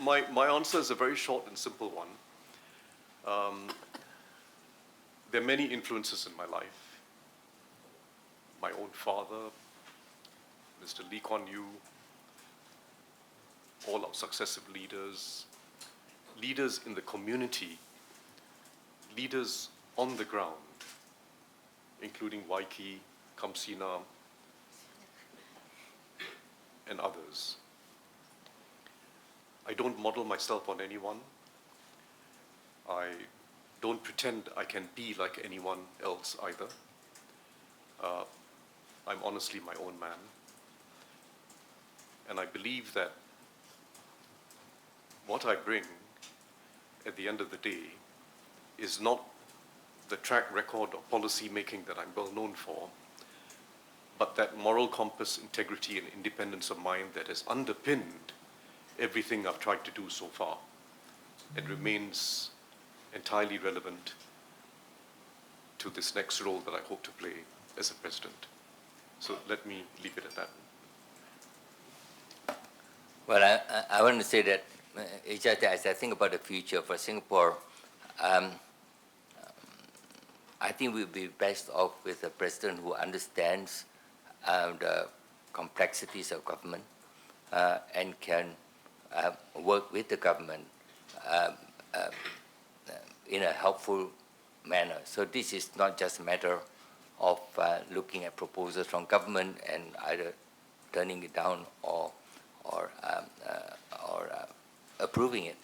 my answer is a very short and simple one. There are many influences in my life. My own father, Mr. Lee Kuan Yew, all our successive leaders, leaders in the community, leaders on the ground, including Waiki, Kamsina, and others. I don't model myself on anyone. I don't pretend I can be like anyone else either. I'm honestly my own man. And I believe that what I bring at the end of the day is not the track record of policy making that I'm well known for, but that moral compass, integrity, and independence of mind that has underpinned everything I've tried to do so far and remains entirely relevant to this next role that I hope to play as a president. So let me leave it at that. Well, I want to say that it's just as I think about the future for Singapore, I think we'll be best off with a president who understands the complexities of government and can work with the government in a helpful manner. So this is not just a matter of looking at proposals from government and either turning it down or approving it,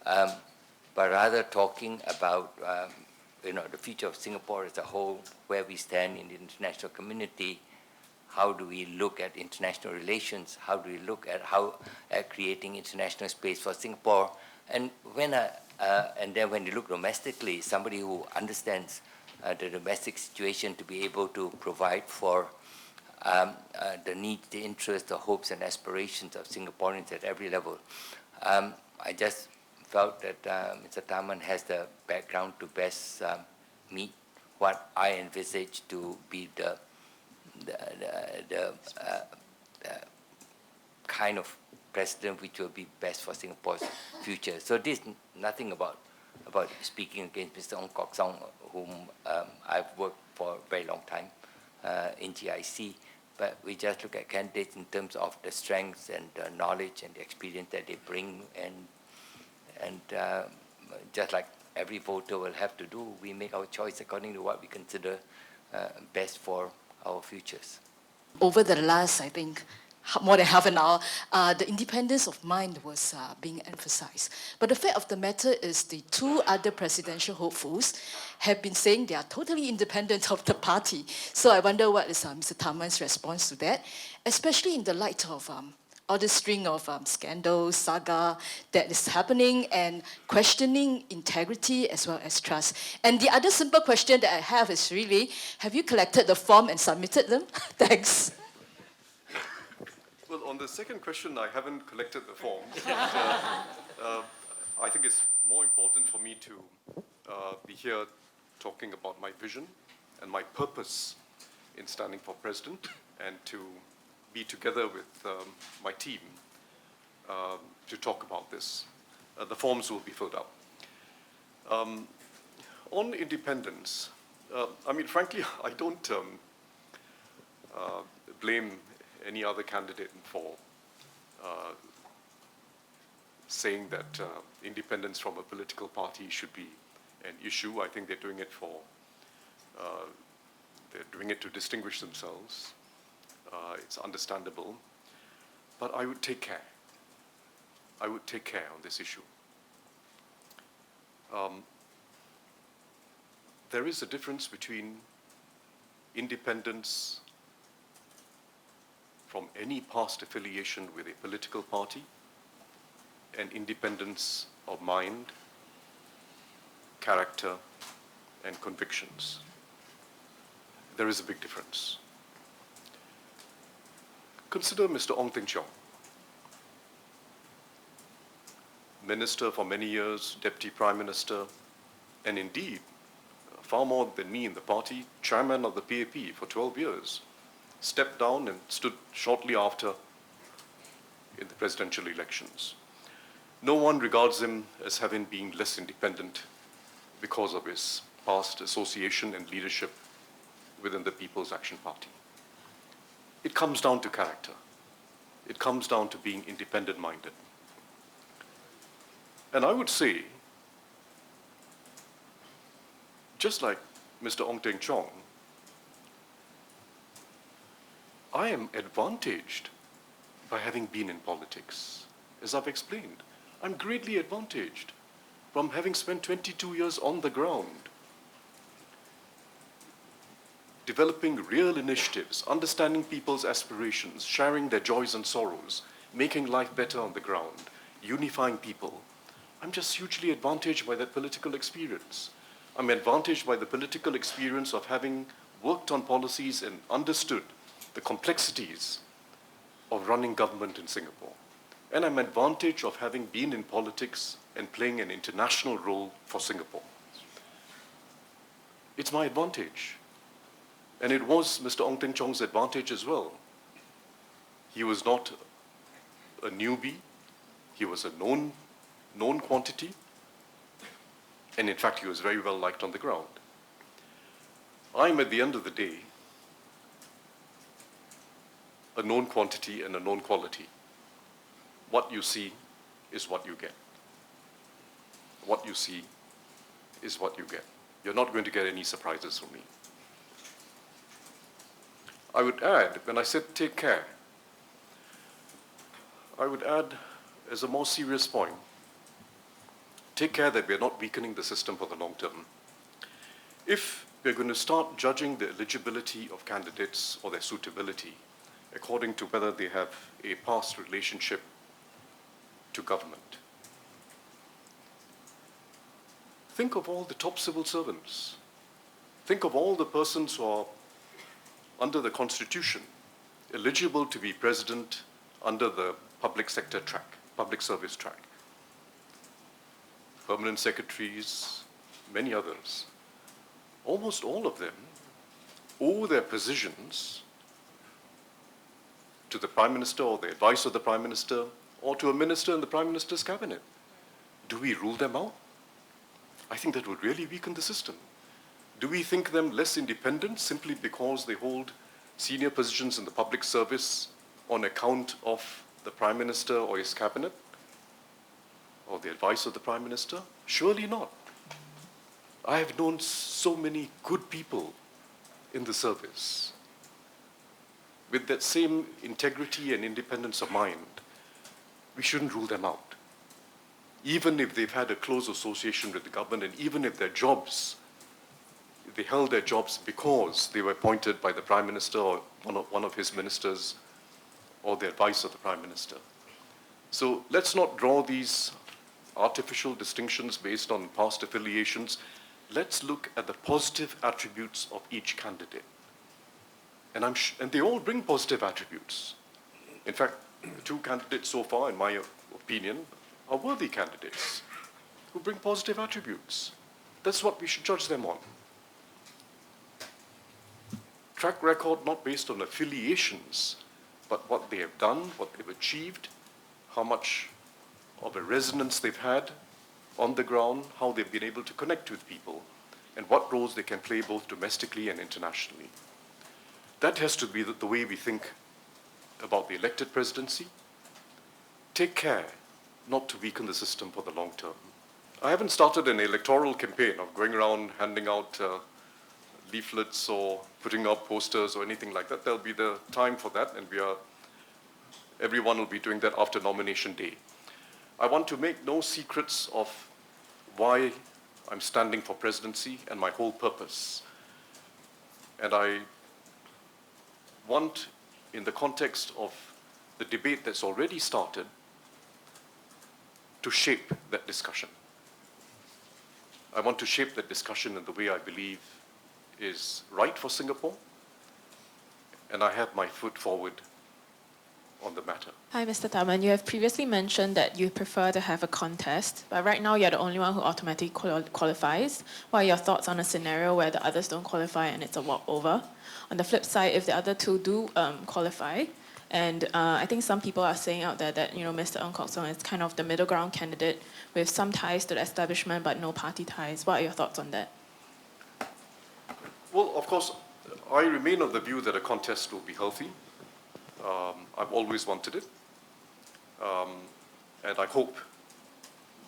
but rather talking about the future of Singapore as a whole, where we stand in the international community. How do we look at international relations? How do we look at creating international space for Singapore? And then when you look domestically, somebody who understands the domestic situation to be able to provide for the needs, the interests, the hopes and aspirations of Singaporeans at every level. I just felt that Mr. Tharman has the background to best meet what I envisage to be the kind of president which will be best for Singapore's future. So this is nothing about speaking against Mr. Ong Kok Song, whom I've worked for a very long time in GIC. But we just look at candidates in terms of the strengths and the knowledge and the experience that they bring, and just like every voter will have to do, we make our choice according to what we consider best for our futures. Over the last, I think, more than half an hour, the independence of mind was being emphasized. But the fact of the matter is the two other presidential hopefuls have been saying they are totally independent of the party. So I wonder what is Mr. Tharman's response to that, especially in the light of all the string of scandals, saga that is happening and questioning integrity as well as trust. And the other simple question that I have is really, have you collected the form and submitted them? Thanks. Well, on the second question, I haven't collected the forms. I think it's more important for me to be here talking about my vision and my purpose in standing for president, and to be together with my team to talk about this. The forms will be filled out. On independence, I mean, frankly, I don't blame any other candidate for saying that independence from a political party should be an issue. I think they're doing it to distinguish themselves. It's understandable, but I would take care. I would take care on this issue. There is a difference between independence from any past affiliation with a political party and independence of mind, character, and convictions. There is a big difference. Consider Mr. Ong Teng Cheong, minister for many years, deputy prime minister, and indeed, far more than me in the party, chairman of the PAP for 12 years, stepped down and stood shortly after in the presidential elections. No one regards him as having been less independent because of his past association and leadership within the People's Action Party. It comes down to character. It comes down to being independent-minded. And I would say, just like Mr. Ong Teng Chong, I am advantaged by having been in politics. As I've explained, I'm greatly advantaged from having spent 22 years on the ground, developing real initiatives, understanding people's aspirations, sharing their joys and sorrows, making life better on the ground, unifying people. I'm just hugely advantaged by that political experience. I'm advantaged by the political experience of having worked on policies and understood the complexities of running government in Singapore. And I'm advantaged of having been in politics and playing an international role for Singapore. It's my advantage. And it was Mr. Ong Teng Chong's advantage as well. He was not a newbie. He was a known quantity. And in fact, he was very well liked on the ground. I'm, at the end of the day, a known quantity and a known quality. What you see is what you get. What you see is what you get. You're not going to get any surprises from me. I would add, when I said take care, I would add as a more serious point, take care that we're not weakening the system for the long term. If we're going to start judging the eligibility of candidates or their suitability according to whether they have a past relationship to government, think of all the top civil servants. Think of all the persons who are under the Constitution eligible to be president under the public sector track, public service track. Permanent secretaries, many others. Almost all of them owe their positions to the Prime Minister or the advice of the Prime Minister or to a minister in the Prime Minister's cabinet. Do we rule them out? I think that would really weaken the system. Do we think them less independent simply because they hold senior positions in the public service on account of the Prime Minister or his cabinet or the advice of the Prime Minister? Surely not. I have known so many good people in the service with that same integrity and independence of mind. We shouldn't rule them out. Even if they've had a close association with the government and even if their jobs, they held their jobs because they were appointed by the Prime Minister or one of his ministers or the advice of the Prime Minister. So let's not draw these artificial distinctions based on past affiliations. Let's look at the positive attributes of each candidate. And they all bring positive attributes. In fact, the two candidates so far, in my opinion, are worthy candidates who bring positive attributes. That's what we should judge them on. Track record not based on affiliations, but what they have done, what they've achieved, how much of a resonance they've had on the ground, how they've been able to connect with people, and what roles they can play both domestically and internationally. That has to be the way we think about the elected presidency. Take care not to weaken the system for the long term. I haven't started an electoral campaign of going around handing out leaflets or putting up posters or anything like that. There'll be the time for that, and everyone will be doing that after nomination day. I want to make no secrets of why I'm standing for presidency and my whole purpose. And I want, in the context of the debate that's already started, to shape that discussion. I want to shape that discussion in the way I believe is right for Singapore, and I have my foot forward on the matter. Hi, Mr. Tharman. You have previously mentioned that you prefer to have a contest, but right now you're the only one who automatically qualifies. What are your thoughts on a scenario where the others don't qualify and it's a walkover? On the flip side, if the other two do qualify, And I think some people are saying out there that, Mr. Ng Kok Song is kind of the middle ground candidate with some ties to the establishment but no party ties. What are your thoughts on that? Well, of course, I remain of the view that a contest will be healthy. I've always wanted it. And I hope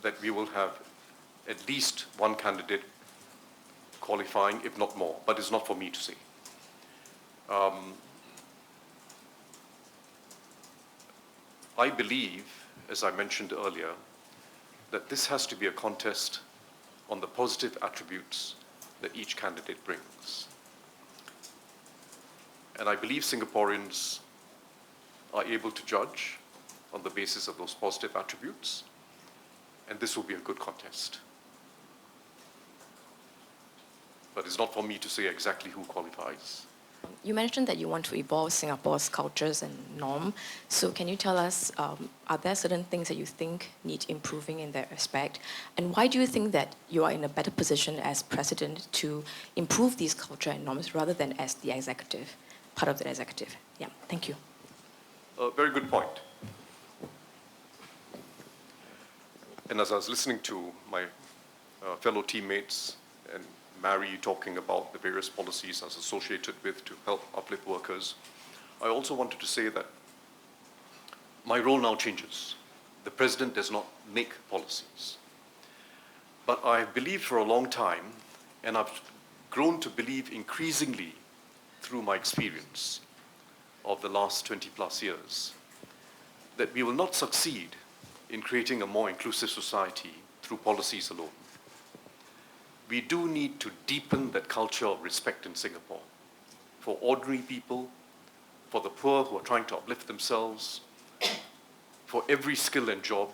that we will have at least one candidate qualifying, if not more, but it's not for me to say. I believe, as I mentioned earlier, that this has to be a contest on the positive attributes that each candidate brings. And I believe Singaporeans are able to judge on the basis of those positive attributes, and this will be a good contest. But it's not for me to say exactly who qualifies. You mentioned that you want to evolve Singapore's cultures and norm. So can you tell us, are there certain things that you think need improving in that respect? And why do you think that you are in a better position as president to improve these culture and norms rather than as the executive, part of the executive? Yeah, thank you. Very good point. And as I was listening to my fellow teammates and Mary talking about the various policies I was associated with to help uplift workers, I also wanted to say that my role now changes. The president does not make policies. But I believed for a long time, and I've grown to believe increasingly through my experience of the last 20 plus years, that we will not succeed in creating a more inclusive society through policies alone. We do need to deepen that culture of respect in Singapore for ordinary people, for the poor who are trying to uplift themselves, for every skill and job.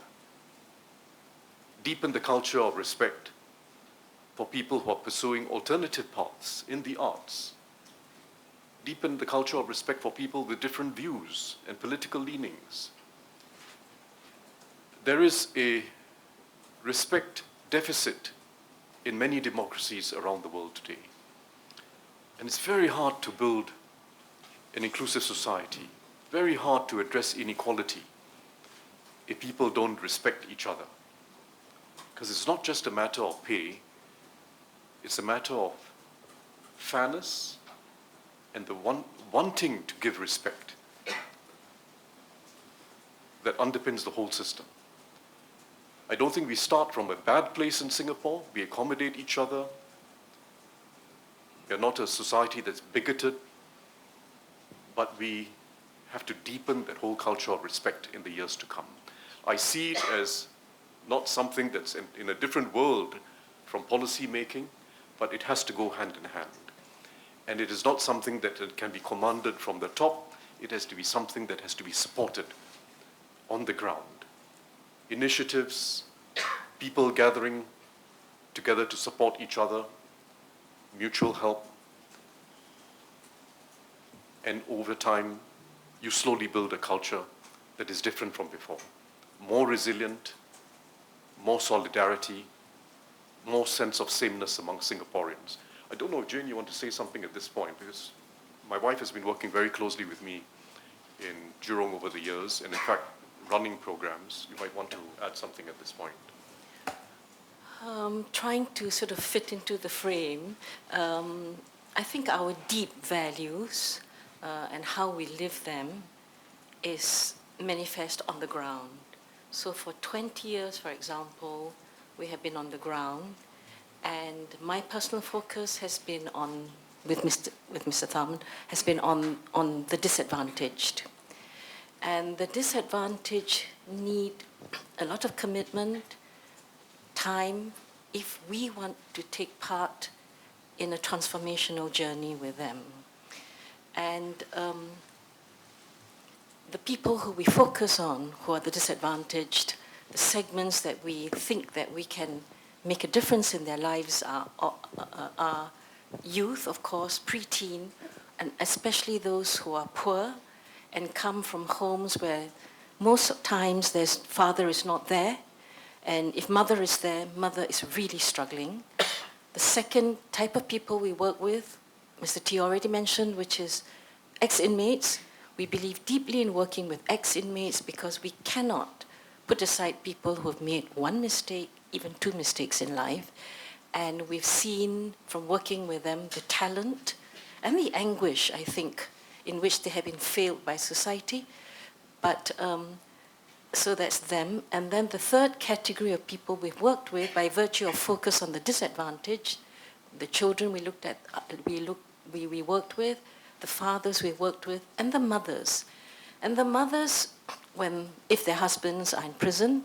Deepen the culture of respect for people who are pursuing alternative paths in the arts. Deepen the culture of respect for people with different views and political leanings. There is a respect deficit in many democracies around the world today. And it's very hard to build an inclusive society, very hard to address inequality if people don't respect each other. Because it's not just a matter of pay, it's a matter of fairness and the wanting to give respect that underpins the whole system. I don't think we start from a bad place in Singapore. We accommodate each other. We are not a society that's bigoted, but we have to deepen that whole culture of respect in the years to come. I see it as not something that's in a different world from policy making, but it has to go hand in hand. And it is not something that can be commanded from the top. It has to be something that has to be supported on the ground. Initiatives, people gathering together to support each other, mutual help, and over time, you slowly build a culture that is different from before. More resilient, more solidarity, more sense of sameness among Singaporeans. I don't know if Jane, you want to say something at this point, because my wife has been working very closely with me in Jurong over the years, and in fact, running programs. You might want to add something at this point. Trying to sort of fit into the frame, I think our deep values and how we live them is manifest on the ground. So for 20 years, for example, we have been on the ground, and my personal focus has been on, with Mr. Tharman, has been on the disadvantaged. And the disadvantaged need a lot of commitment, time, if we want to take part in a transformational journey with them. And the people who we focus on, who are the disadvantaged, the segments that we think that we can make a difference in their lives are youth, of course, preteen, and especially those who are poor and come from homes where most times their father is not there, and if mother is there, mother is really struggling. The second type of people we work with, Mr. T already mentioned, which is ex-inmates We believe deeply in working with ex-inmates because we cannot put aside people who have made one mistake, even two mistakes in life. And we've seen from working with them the talent and the anguish, I think, in which they have been failed by society. But so that's them. And then the third category of people we've worked with by virtue of focus on the disadvantaged, the children we looked at, we worked with, the fathers we worked with, and the mothers. And the mothers, if their husbands are in prison,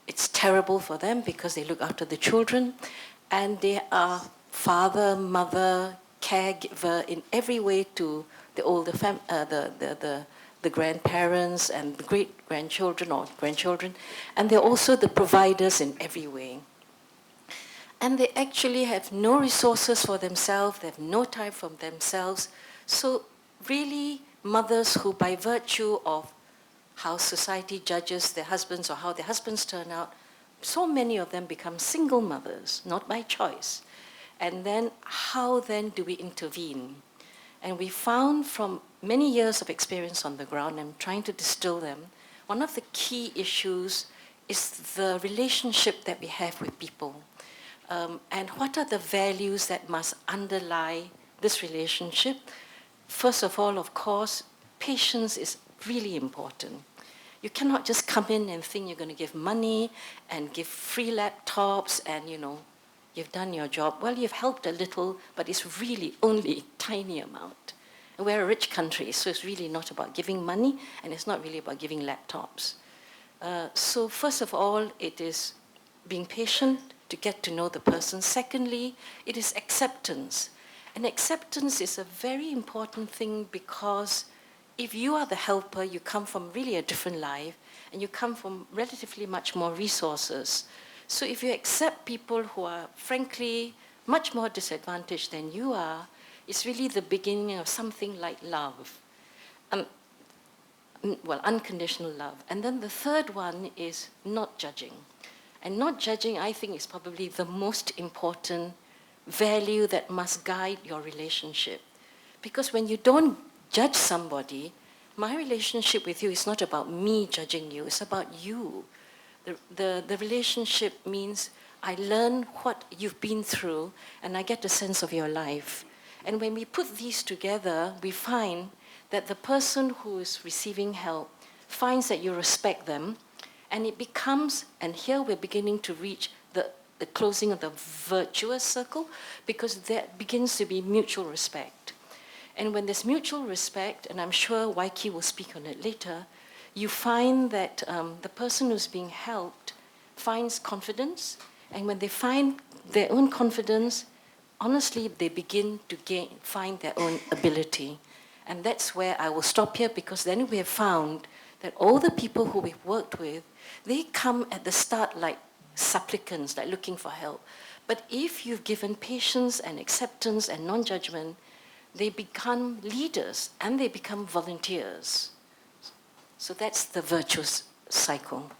it's terrible for them because they look after the children, and they are father, mother, caregiver in every way to the older the grandparents and the great-grandchildren or grandchildren, and they're also the providers in every way. And they actually have no resources for themselves, they have no time for themselves. So really, mothers who, by virtue of how society judges their husbands or how their husbands turn out, so many of them become single mothers, not by choice. And then how then do we intervene? And we found from many years of experience on the ground, and trying to distill them, one of the key issues is the relationship that we have with people. And what are the values that must underlie this relationship? First of all, of course, patience is really important. You cannot just come in and think you're going to give money and give free laptops and, you've done your job. Well, you've helped a little, but it's really only a tiny amount. And we're a rich country, so it's really not about giving money, and it's not really about giving laptops. So first of all, it is being patient to get to know the person. Secondly, it is acceptance. And acceptance is a very important thing because if you are the helper, you come from really a different life, and you come from relatively much more resources. So if you accept people who are, frankly, much more disadvantaged than you are, it's really the beginning of something like love. Unconditional love. And then the third one is not judging. And not judging, I think, is probably the most important value that must guide your relationship. Because when you don't judge somebody, my relationship with you is not about me judging you, it's about you. The relationship means I learn what you've been through and I get a sense of your life. And when we put these together, we find that the person who is receiving help finds that you respect them, and it becomes, and here we're beginning to reach the closing of the virtuous circle, because there begins to be mutual respect. And when there's mutual respect, and I'm sure Waiki will speak on it later, you find that the person who's being helped finds confidence, and when they find their own confidence, honestly, they begin to find their own ability. And that's where I will stop here, because then we have found that all the people who we've worked with, they come at the start like supplicants, like looking for help. But if you've given patience and acceptance and non-judgment, they become leaders and they become volunteers. So that's the virtuous cycle.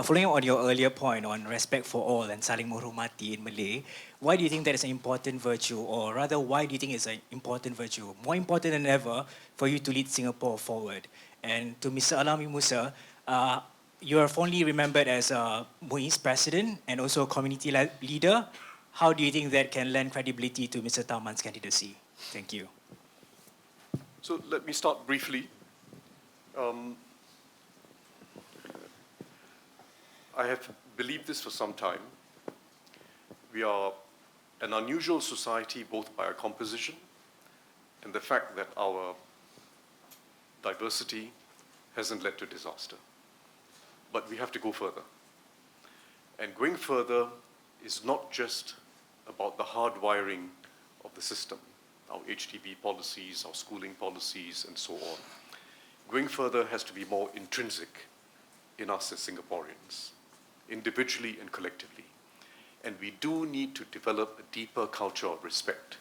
Following on your earlier point on respect for all and saling menghormati in Malay, why do you think that is an important virtue, or rather, why do you think it's an important virtue, more important than ever, for you to lead Singapore forward? And to Mr. Alami Musa, you are fondly remembered as a MUIS president and also a community leader. How do you think that can lend credibility to Mr. Tharman's candidacy? Thank you. So let me start briefly. I have believed this for some time. We are an unusual society, both by our composition and the fact that our diversity hasn't led to disaster. But we have to go further. And going further is not just about the hardwiring of the system, our HTB policies, our schooling policies, and so on. Going further has to be more intrinsic in us as Singaporeans, individually and collectively. And we do need to develop a deeper culture of respect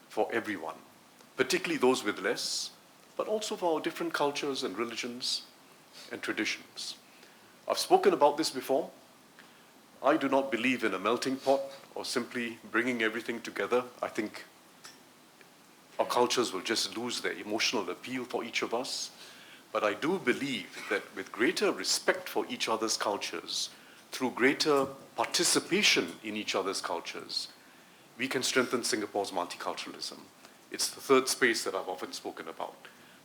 for everyone, particularly those with less, but also for our different cultures and religions and traditions. I've spoken about this before. I do not believe in a melting pot or simply bringing everything together. I think our cultures will just lose their emotional appeal for each of us. But I do believe that with greater respect for each other's cultures, through greater participation in each other's cultures, we can strengthen Singapore's multiculturalism. It's the third space that I've often spoken about.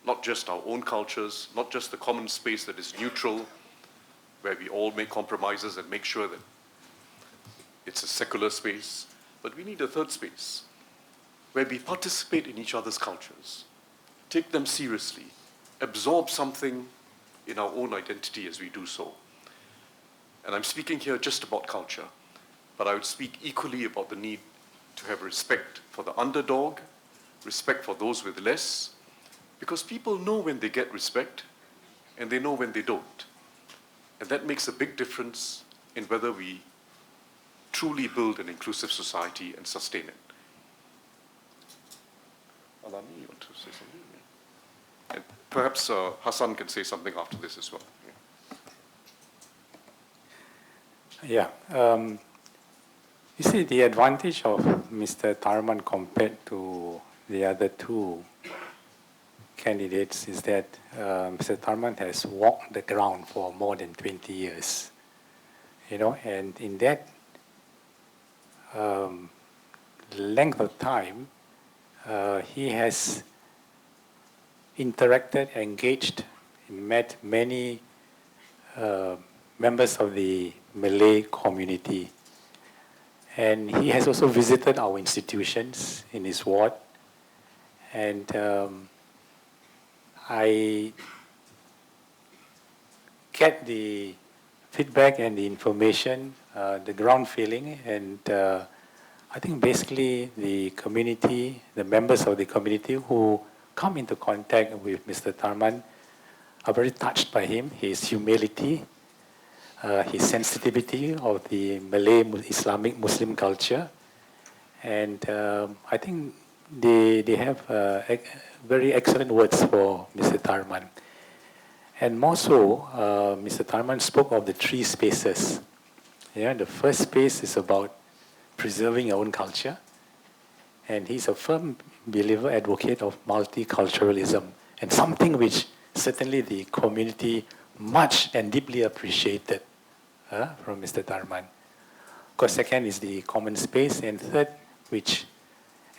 Not just our own cultures, not just the common space that is neutral, where we all make compromises and make sure that it's a secular space, but we need a third space, where we participate in each other's cultures, take them seriously, absorb something in our own identity as we do so. And I'm speaking here just about culture, but I would speak equally about the need to have respect for the underdog, respect for those with less, because people know when they get respect and they know when they don't. And that makes a big difference in whether we truly build an inclusive society and sustain it. Alani, you want to say something? And perhaps Hassan can say something after this as well. Yeah. You see, the advantage of Mr. Tharman compared to the other two candidates is that Mr. Tharman has walked the ground for more than 20 years. You know, and in that length of time, he has interacted, engaged, met many members of the Malay community. And he has also visited our institutions in his ward. And I get the feedback and the information, the ground feeling, and I think basically the community, the members of the community who come into contact with Mr. Tharman are very touched by him, his humility, his sensitivity of the Malay Islamic Muslim culture. And I think they have very excellent words for Mr. Tharman. And more so, Mr. Tharman spoke of the three spaces. Yeah, the first space is about preserving our own culture. And he's a firm believer, advocate of multiculturalism, and something which certainly the community much and deeply appreciated from Mr. Tharman. Of course, second is the common space, and third, which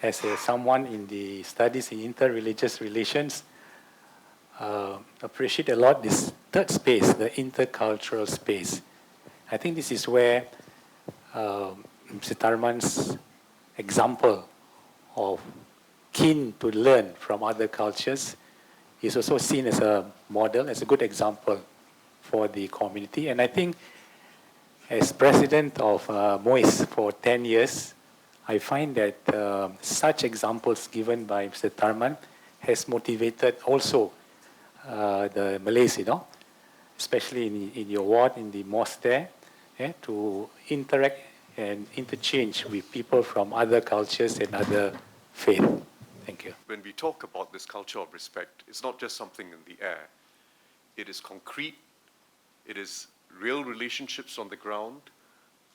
as someone in the studies in interreligious relations, appreciate a lot this third space, the intercultural space. I think this is where Mr. Tharman's example of keen to learn from other cultures is also seen as a model, as a good example for the community. And I think as president of MOIS for 10 years, I find that such examples given by Mr. Tharman has motivated also the Malays, you know, especially in your ward, in the mosque there, to interact and interchange with people from other cultures and other faith. Thank you. When we talk about this culture of respect, it's not just something in the air. It is concrete. It is real relationships on the ground,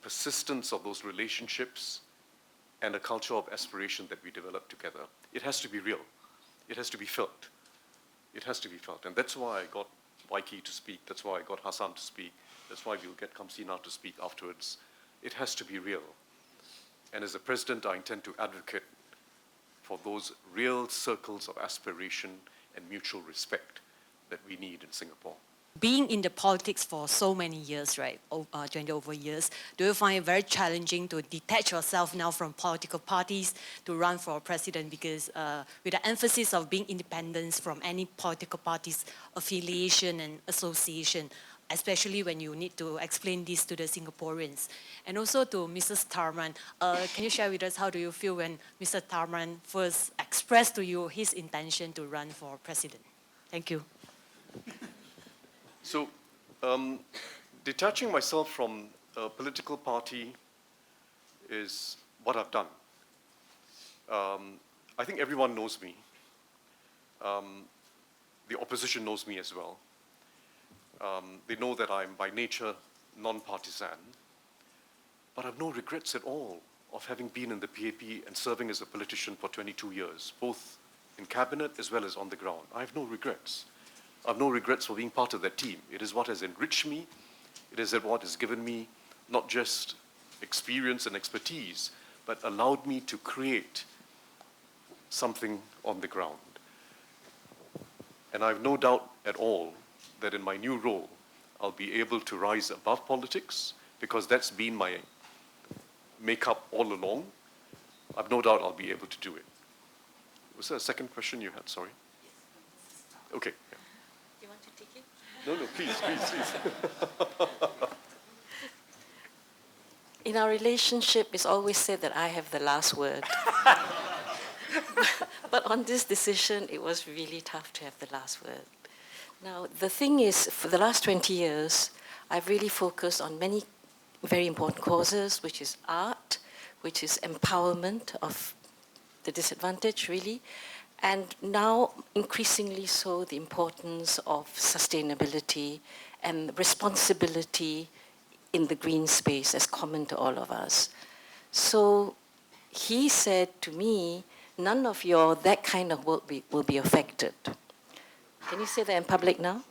persistence of those relationships, and a culture of aspiration that we develop together. It has to be real. It has to be felt. It has to be felt. And that's why I got Waiki to speak. That's why I got Hassan to speak. That's why we'll get Kamsina to speak afterwards. It has to be real. And as a president, I intend to advocate for those real circles of aspiration and mutual respect that we need in Singapore. Being in the politics for so many years, right, 20 over years, do you find it very challenging to detach yourself now from political parties to run for president? Because with the emphasis of being independent from any political party's affiliation and association, especially when you need to explain this to the Singaporeans. And also to Mrs. Tharman, can you share with us how do you feel when Mr. Tharman first expressed to you his intention to run for president? Thank you. So, detaching myself from a political party is what I've done. I think everyone knows me. The opposition knows me as well. They know that I'm by nature non-partisan, but I've no regrets at all of having been in the PAP and serving as a politician for 22 years, both in cabinet as well as on the ground. I have no regrets. I have no regrets for being part of that team. It is what has enriched me. It is what has given me not just experience and expertise, but allowed me to create something on the ground. And I have no doubt at all that in my new role, I'll be able to rise above politics, because that's been my makeup all along. I've no doubt I'll be able to do it. Was there a second question you had? Sorry. Okay. Yeah. You want to take it? No, please, please. In our relationship, it's always said that I have the last word. But on this decision, it was really tough to have the last word. Now, the thing is, for the last 20 years, I've really focused on many very important causes, which is art, which is empowerment of the disadvantaged, really, and now increasingly so the importance of sustainability and responsibility in the green space as common to all of us. So he said to me, none of your that kind of work will be affected. Can you say that in public now?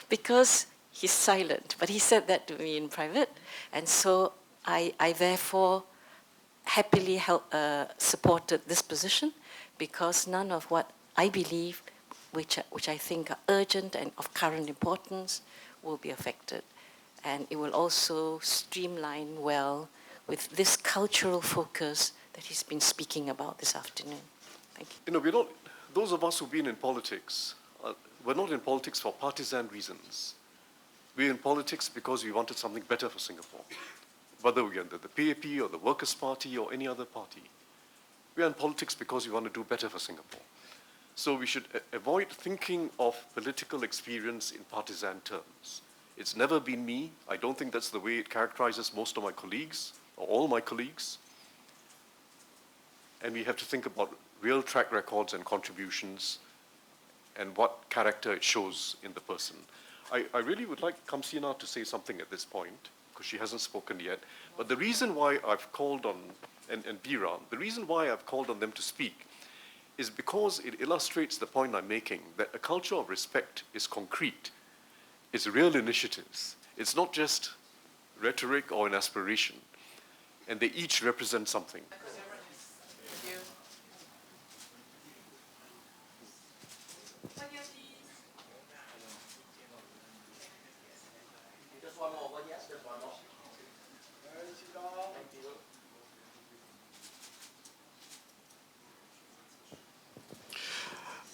Because he's silent, but he said that to me in private, and so I therefore happily supported this position, because none of what I believe, which I think are urgent and of current importance, will be affected. And it will also streamline well with this cultural focus that he's been speaking about this afternoon. Thank you. You know, we're not, those of us who've been in politics, we're not in politics for partisan reasons. We're in politics because we wanted something better for Singapore. Whether we're under the PAP or the Workers' Party or any other party. We're in politics because we want to do better for Singapore. So we should avoid thinking of political experience in partisan terms. It's never been me. I don't think that's the way it characterizes most of my colleagues, or all my colleagues. And we have to think about real track records and contributions and what character it shows in the person. I really would like Kamsina to say something at this point, because she hasn't spoken yet. But the reason why I've called on, and Bira, the reason why I've called on them to speak is because it illustrates the point I'm making, that a culture of respect is concrete. It's real initiatives. It's not just rhetoric or an aspiration. And they each represent something.